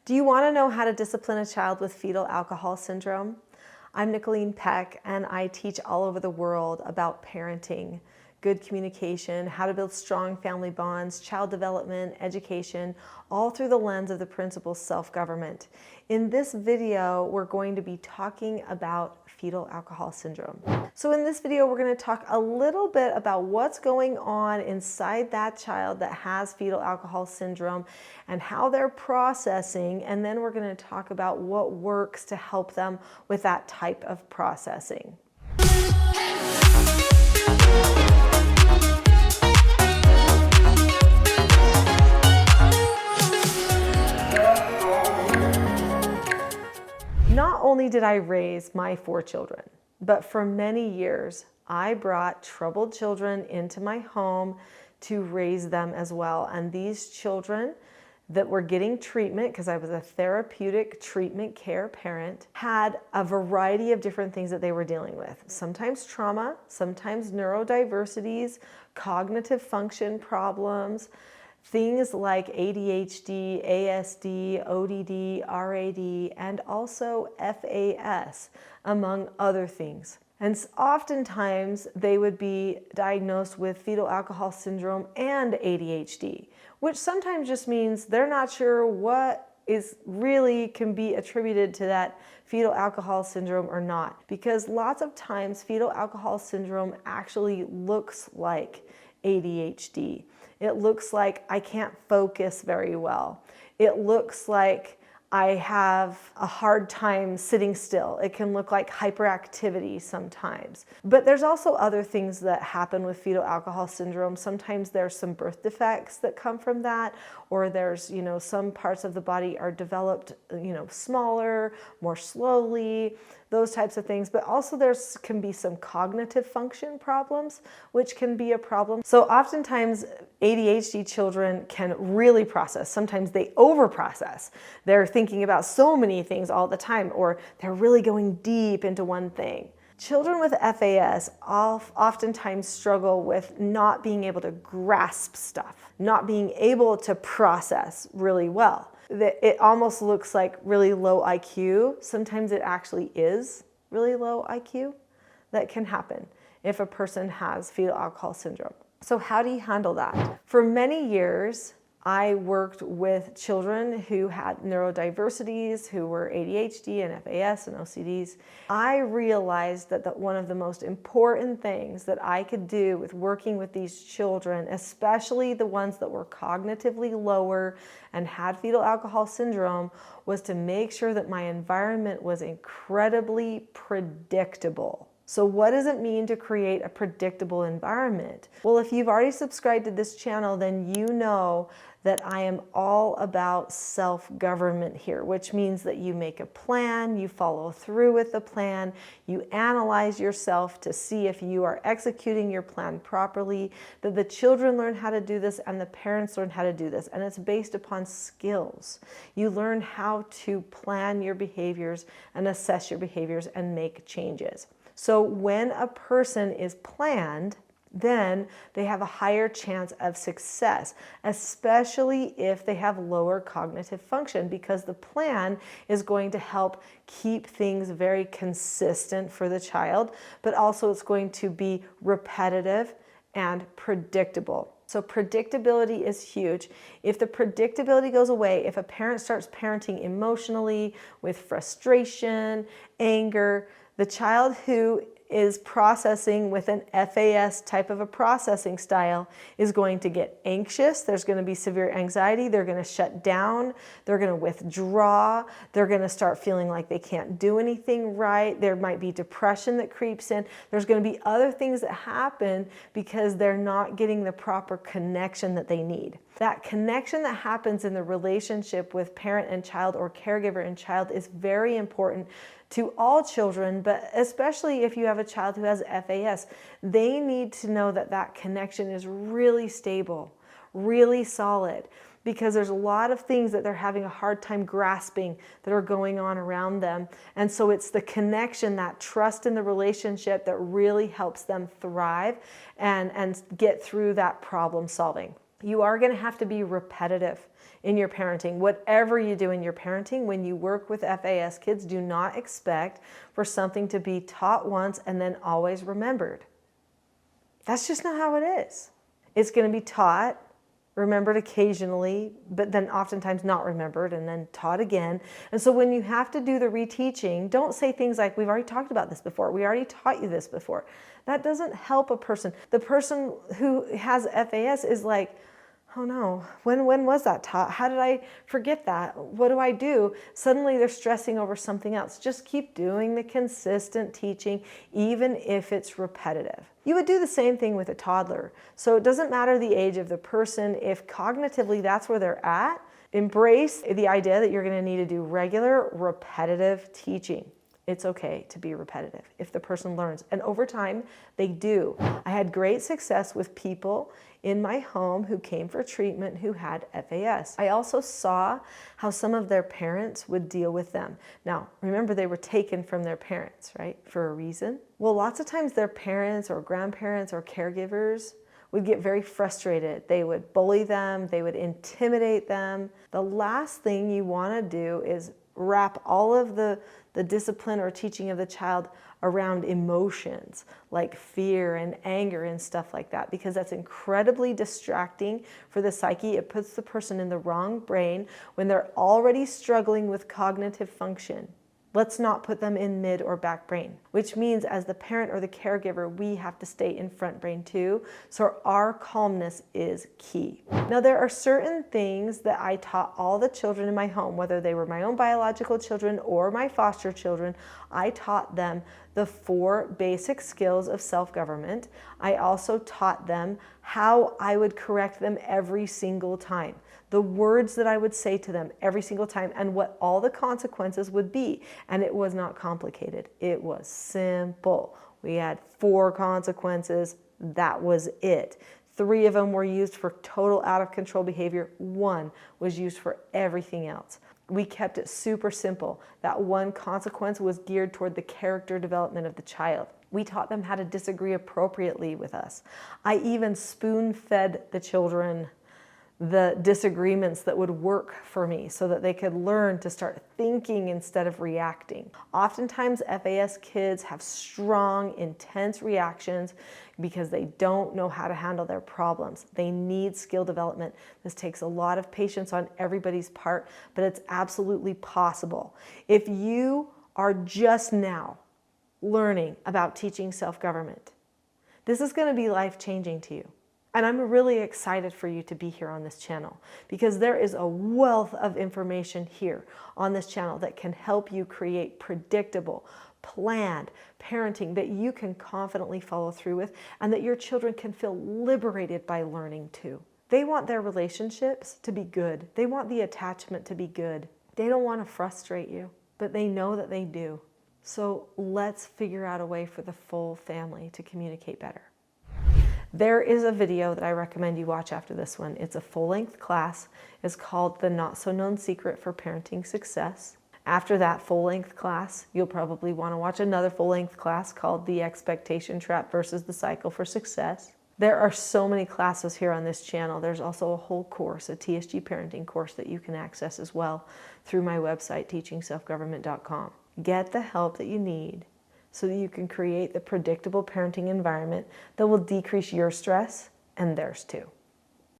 Do you want to know how to discipline a child with fetal alcohol syndrome? I'm Nicholeen Peck, and I teach all over the world about parenting, good communication, how to build strong family bonds, child development, education, all through the lens of the principle self-government. In this video, we're going to be talking about fetal alcohol syndrome. So in this video, we're going to talk a little bit about what's going on inside that child that has fetal alcohol syndrome and how they're processing, and then we're going to talk about what works to help them with that type of processing. Not only did I raise my 4 children, but for many years, I brought troubled children into my home to raise them as well. And these children that were getting treatment, because I was a therapeutic treatment care parent, had a variety of different things that they were dealing with. Sometimes trauma, sometimes neurodiversities, cognitive function problems, things like ADHD, ASD, ODD, RAD, and also FAS, among other things. And oftentimes they would be diagnosed with fetal alcohol syndrome and ADHD, which sometimes just means they're not sure what is really can be attributed to that fetal alcohol syndrome or not. Because lots of times fetal alcohol syndrome actually looks like ADHD. It looks like I can't focus very well. It looks like I have a hard time sitting still. It can look like hyperactivity sometimes. But there's also other things that happen with fetal alcohol syndrome. Sometimes there's some birth defects that come from that, or there's, some parts of the body are developed, smaller, more slowly, those types of things. But also can be some cognitive function problems, which can be a problem. So oftentimes ADHD children can really process. Sometimes they overprocess. They're thinking about so many things all the time, or they're really going deep into one thing. Children with FAS oftentimes struggle with not being able to grasp stuff, not being able to process really well. It almost looks like really low IQ. Sometimes it actually is really low IQ. That can happen if a person has fetal alcohol syndrome. So how do you handle that? For many years, I worked with children who had neurodiversities, who were ADHD and FAS and OCDs. I realized that one of the most important things that I could do with working with these children, especially the ones that were cognitively lower and had fetal alcohol syndrome, was to make sure that my environment was incredibly predictable. So what does it mean to create a predictable environment? Well, if you've already subscribed to this channel, then you know that I am all about self-government here, which means that you make a plan, you follow through with the plan, you analyze yourself to see if you are executing your plan properly, that the children learn how to do this and the parents learn how to do this, and it's based upon skills. You learn how to plan your behaviors and assess your behaviors and make changes. So when a person is planned, then they have a higher chance of success, especially if they have lower cognitive function, because the plan is going to help keep things very consistent for the child, but also it's going to be repetitive and predictable. So predictability is huge. If the predictability goes away, if a parent starts parenting emotionally with frustration, anger, the child who is processing with an FAS type of a processing style is going to get anxious. There's going to be severe anxiety. They're going to shut down. They're going to withdraw. They're going to start feeling like they can't do anything right. There might be depression that creeps in. There's going to be other things that happen because they're not getting the proper connection that they need. That connection that happens in the relationship with parent and child, or caregiver and child, is very important to all children, but especially if you have a child who has FAS. They need to know that that connection is really stable, really solid, because there's a lot of things that they're having a hard time grasping that are going on around them. And so it's the connection, that trust in the relationship, that really helps them thrive and get through that problem solving. You are going to have to be repetitive in your parenting. Whatever you do in your parenting, when you work with FAS kids, do not expect for something to be taught once and then always remembered. That's just not how it is. It's going to be taught, remembered occasionally, but then oftentimes not remembered, and then taught again. And so when you have to do the reteaching, don't say things like, we've already talked about this before, we already taught you this before. That doesn't help a person. The person who has FAS is like, oh no, when was that taught? How did I forget that? What do I do? Suddenly they're stressing over something else. Just keep doing the consistent teaching, even if it's repetitive. You would do the same thing with a toddler. So it doesn't matter the age of the person. If cognitively that's where they're at, embrace the idea that you're going to need to do regular, repetitive teaching. It's okay to be repetitive if the person learns. And over time, they do. I had great success with people in my home who came for treatment who had FAS. I also saw how some of their parents would deal with them. Now, remember, they were taken from their parents, right, for a reason. Well, lots of times their parents or grandparents or caregivers would get very frustrated. They would bully them, they would intimidate them. The last thing you want to do is wrap all of the discipline or teaching of the child around emotions like fear and anger and stuff like that, because that's incredibly distracting for the psyche. It puts the person in the wrong brain when they're already struggling with cognitive function. Let's not put them in mid or back brain, which means as the parent or the caregiver, we have to stay in front brain too. So our calmness is key. Now, there are certain things that I taught all the children in my home, whether they were my own biological children or my foster children. I taught them the 4 basic skills of self-government. I also taught them how I would correct them every single time, the words that I would say to them every single time, and what all the consequences would be. And it was not complicated. It was simple. We had 4 consequences. That was it. 3 of them were used for total out of control behavior. 1 was used for everything else. We kept it super simple. That 1 consequence was geared toward the character development of the child. We taught them how to disagree appropriately with us. I even spoon-fed the children the disagreements that would work for me so that they could learn to start thinking instead of reacting. Oftentimes, FAS kids have strong, intense reactions because they don't know how to handle their problems. They need skill development. This takes a lot of patience on everybody's part, but it's absolutely possible. If you are just now learning about teaching self-government, this is going to be life-changing to you. And I'm really excited for you to be here on this channel because there is a wealth of information here on this channel that can help you create predictable, planned parenting that you can confidently follow through with and that your children can feel liberated by learning too. They want their relationships to be good. They want the attachment to be good. They don't want to frustrate you, but they know that they do. So let's figure out a way for the full family to communicate better. There is a video that I recommend you watch after this one. It's a full-length class. It's called The Not-So-Known Secret for Parenting Success. After that full-length class, you'll probably want to watch another full-length class called The Expectation Trap versus the Cycle for Success. There are so many classes here on this channel. There's also a whole course, a TSG parenting course that you can access as well through my website, teachingselfgovernment.com. Get the help that you need so that you can create the predictable parenting environment that will decrease your stress and theirs too.